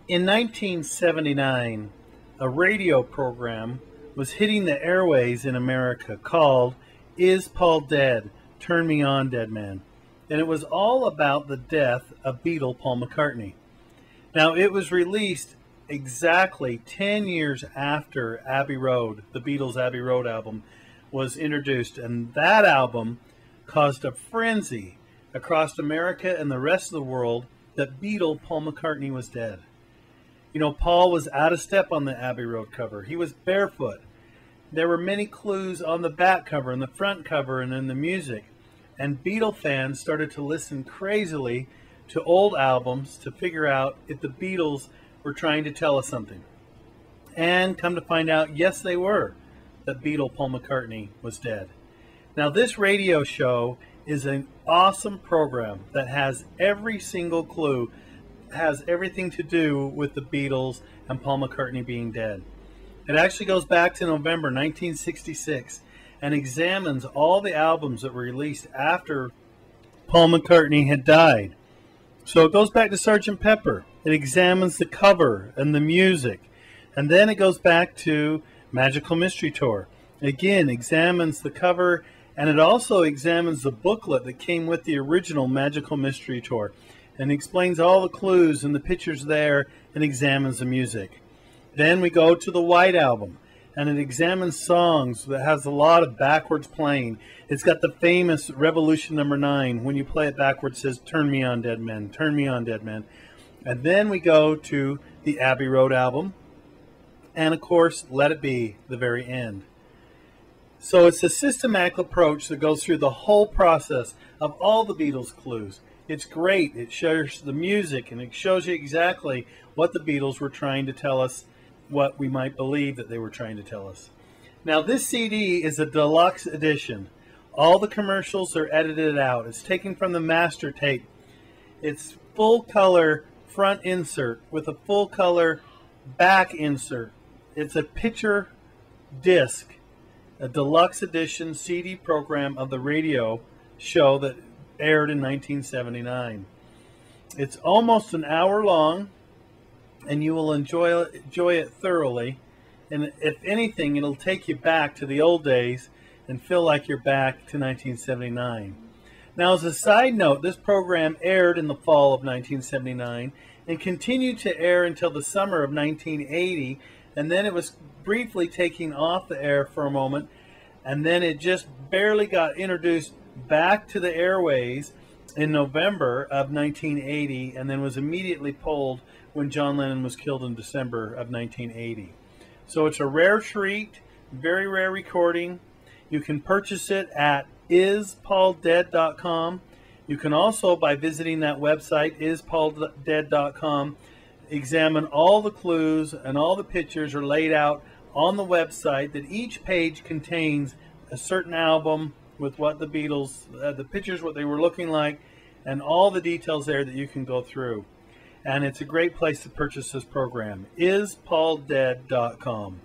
In 1979, a radio program was hitting the airways in America called "Is Paul Dead? Turn Me On, Dead Man." And it was all about the death of Beatle Paul McCartney. Now, it was released exactly 10 years after Abbey Road, the Beatles' Abbey Road album, was introduced. And that album caused a frenzy across America and the rest of the world that Beatle Paul McCartney was dead. You know, Paul was out of step on the Abbey Road cover. He was barefoot. There were many clues on the back cover and the front cover and in the music. And Beatle fans started to listen crazily to old albums to figure out if the Beatles were trying to tell us something. And come to find out, yes, they were, that Beatle Paul McCartney was dead. Now, this radio show is an awesome program that has every single clue, has everything to do with the Beatles and Paul McCartney being dead. It actually goes back to November 1966 and examines all the albums that were released after Paul McCartney had died. So it goes back to Sgt. Pepper. It examines the cover and the music. And then it goes back to Magical Mystery Tour. Again, examines the cover, and it also examines the booklet that came with the original Magical Mystery Tour, and explains all the clues and the pictures there, and examines the music. Then we go to the White Album, and it examines songs that has a lot of backwards playing. It's got the famous Revolution number 9. When you play it backwards, it says, "Turn me on, dead men, turn me on, dead men." And then we go to the Abbey Road album, and of course, Let It Be, the very end. So it's a systematic approach that goes through the whole process of all the Beatles clues. It's great. It shows the music, and it shows you exactly what the Beatles were trying to tell us, what we might believe that they were trying to tell us. Now, this CD is a deluxe edition. All the commercials are edited out. It's taken from the master tape. It's full color front insert with a full color back insert. It's a picture disc, a deluxe edition CD program of the radio show that aired in 1979. It's almost an hour long, and you will enjoy it thoroughly. And if anything, it'll take you back to the old days and feel like you're back to 1979. Now, as a side note, this program aired in the fall of 1979 and continued to air until the summer of 1980, and then it was briefly taken off the air for a moment, and then it just barely got introduced back to the airways in November of 1980, and then was immediately pulled when John Lennon was killed in December of 1980. So it's a rare treat, very rare recording. You can purchase it at ispaulddead.com. You can also, by visiting that website, ispaulddead.com, examine all the clues, and all the pictures are laid out on the website, that each page contains a certain album with what the Beatles, the pictures, what they were looking like, and all the details there that you can go through. And it's a great place to purchase this program, ispaulddead.com.